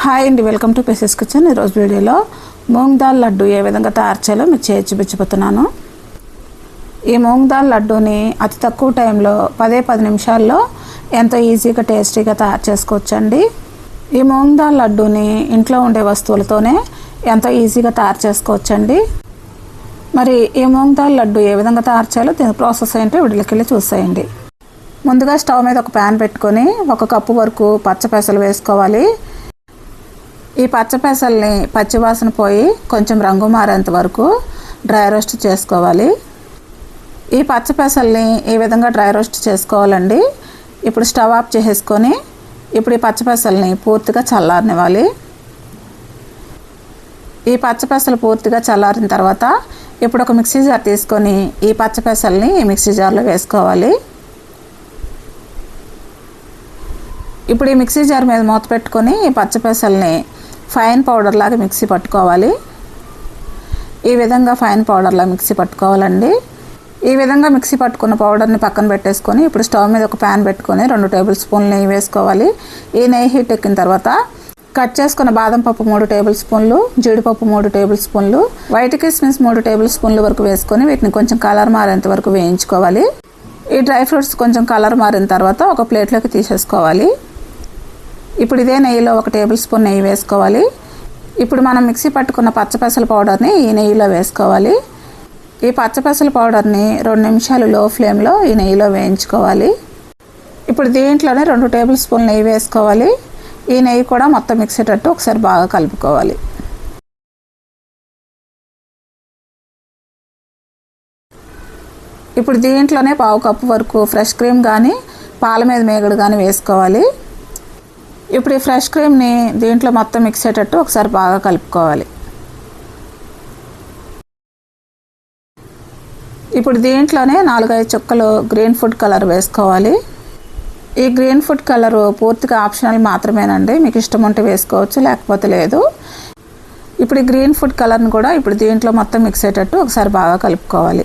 Hi అండి, welcome to పెసెస్ kitchen. ఈరోజు వీడియోలో మూంగ్ దాల్ లడ్డు ఏ విధంగా తయారు చేయాలో మీకు చూపించబోతున్నాను. ఈ మూంగ్ దాల్ లడ్డూని అతి తక్కువ టైంలో 10 నిమిషాల్లో ఎంతో ఈజీగా టేస్టీగా తయారు చేసుకోవచ్చండి. ఈ మూంగ్ దాల్ లడ్డూని ఇంట్లో ఉండే వస్తువులతోనే ఎంతో ఈజీగా తయారు చేసుకోవచ్చండి. మరి ఈ మూంగ్ దాల్ లడ్డు ఏ విధంగా తయారు చేయాలో దీని ప్రాసెస్ ఏంటో వీడియోకి వెళ్ళి చూసేయండి. ముందుగా స్టవ్ మీద ఒక ప్యాన్ పెట్టుకొని 1 కప్పు వరకు పచ్చపెసలు వేసుకోవాలి. ఈ పచ్చపెసల్ని పచ్చివాసన పోయి కొంచెం రంగు మారేంత వరకు డ్రై రోస్ట్ చేసుకోవాలి. ఈ పచ్చపెసల్ని ఈ విధంగా డ్రై రోస్ట్ చేసుకోవాలండి. ఇప్పుడు స్టవ్ ఆఫ్ చేసేసుకొని ఇప్పుడు ఈ పచ్చపెసల్ని పూర్తిగా చల్లారనివ్వాలి. ఈ పచ్చపెసలు పూర్తిగా చల్లారిన తర్వాత ఇప్పుడు ఒక మిక్సీ జార్ తీసుకొని ఈ పచ్చపెసల్ని ఈ మిక్సీ జార్లో వేసుకోవాలి. ఇప్పుడు ఈ మిక్సీ జార్ మీద మూత పెట్టుకొని ఈ పచ్చపెసల్ని ఫైన్ పౌడర్ లాగా మిక్సీ పట్టుకోవాలి. ఈ విధంగా ఫైన్ పౌడర్లా మిక్సీ పట్టుకోవాలండి. ఈ విధంగా మిక్సీ పట్టుకున్న పౌడర్ని పక్కన పెట్టేసుకొని ఇప్పుడు స్టవ్ మీద ఒక ప్యాన్ పెట్టుకొని 2 టేబుల్ స్పూన్లు నెయ్యి వేసుకోవాలి. ఈ నెయ్యి హీట్ ఎక్కిన తర్వాత కట్ చేసుకున్న బాదం పప్పు 3 టేబుల్ స్పూన్లు, జీడిపప్పు 3 టేబుల్ స్పూన్లు, వైట్ కిస్మిస్ 3 టేబుల్ స్పూన్ల వరకు వేసుకొని వీటిని కొంచెం కలర్ మారేంత వరకు వేయించుకోవాలి. ఈ డ్రై ఫ్రూట్స్ కొంచెం కలర్ మారిన తర్వాత ఒక ప్లేట్లోకి తీసేసుకోవాలి. ఇప్పుడు ఇదే నెయ్యిలో 1 టేబుల్ స్పూన్ నెయ్యి వేసుకోవాలి. ఇప్పుడు మనం మిక్సీ పట్టుకున్న పచ్చపెసల పౌడర్ని ఈ నెయ్యిలో వేసుకోవాలి. ఈ పచ్చపెసల పౌడర్ని 2 నిమిషాలు లో ఫ్లేమ్లో ఈ నెయ్యిలో వేయించుకోవాలి. ఇప్పుడు దీంట్లోనే 2 టేబుల్ స్పూన్ నెయ్యి వేసుకోవాలి. ఈ నెయ్యి కూడా మొత్తం మిక్సేటట్టు ఒకసారి బాగా కలుపుకోవాలి. ఇప్పుడు దీంట్లోనే 1/2 కప్పు వరకు ఫ్రెష్ క్రీమ్ కానీ పాల మీద మేగడు కానీ వేసుకోవాలి. ఇప్పుడు ఈ ఫ్రెష్ క్రీమ్ని దీంట్లో మొత్తం మిక్స్ అయ్యేటట్టు ఒకసారి బాగా కలుపుకోవాలి. ఇప్పుడు దీంట్లోనే 4-5 చుక్కలు గ్రీన్ ఫుడ్ కలర్ వేసుకోవాలి. ఈ గ్రీన్ ఫుడ్ కలరు పూర్తిగా ఆప్షనల్ మాత్రమేనండి, మీకు ఇష్టం ఉంటే వేసుకోవచ్చు, లేకపోతే లేదు. ఇప్పుడు ఈ గ్రీన్ ఫుడ్ కలర్ని కూడా ఇప్పుడు దీంట్లో మొత్తం మిక్స్ అయ్యేటట్టు ఒకసారి బాగా కలుపుకోవాలి.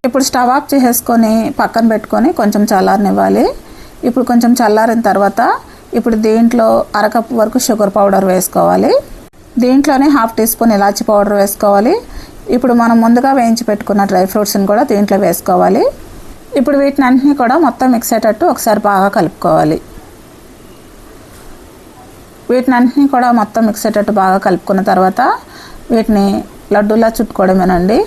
ఇప్పుడు స్టవ్ ఆఫ్ చేసేసుకొని పక్కన పెట్టుకొని కొంచెం చల్లారనివ్వాలి. ఇప్పుడు కొంచెం చల్లారిన తర్వాత ఇప్పుడు దీంట్లో 1/2 కప్పు వరకు షుగర్ పౌడర్ వేసుకోవాలి. దీంట్లోనే 1/2 టీ స్పూన్ ఇలాచి పౌడర్ వేసుకోవాలి. ఇప్పుడు మనం ముందుగా వేయించి పెట్టుకున్న డ్రై ఫ్రూట్స్ని కూడా దీంట్లో వేసుకోవాలి. ఇప్పుడు వీటిని అన్నింటినీ కూడా మొత్తం మిక్స్ అయ్యేటట్టు ఒకసారి బాగా కలుపుకోవాలి. వీటిని అన్నింటినీ కూడా మొత్తం మిక్స్ అయ్యేటట్టు బాగా కలుపుకున్న తర్వాత వీటిని లడ్డూలా చుట్టుకోవడమేనండి.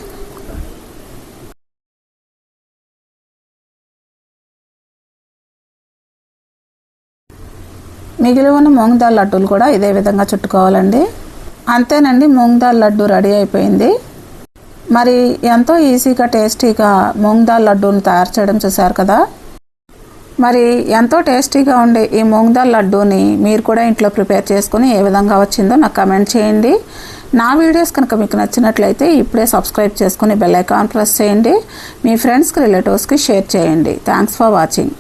మిగిలి ఉన్న మూంగ్ దాల్ లడ్డూలు కూడా ఇదే విధంగా చుట్టుకోవాలండి. అంతేనండి, మూంగ్ దాల్ లడ్డు రెడీ అయిపోయింది. మరి ఎంతో ఈజీగా టేస్టీగా మూంగ్ దాల్ లడ్డూని తయారు చేయడం చూశారు కదా. మరి ఎంతో టేస్టీగా ఉండే ఈ మూంగ్ దాల్ లడ్డూని మీరు కూడా ఇంట్లో ప్రిపేర్ చేసుకుని ఏ విధంగా వచ్చిందో నాకు కమెంట్ చేయండి. నా వీడియోస్ కనుక మీకు నచ్చినట్లయితే ఇప్పుడే సబ్స్క్రైబ్ చేసుకుని బెల్ ఐకాన్ ప్రెస్ చేయండి. మీ ఫ్రెండ్స్కి రిలేటివ్స్కి షేర్ చేయండి. Thanks for watching.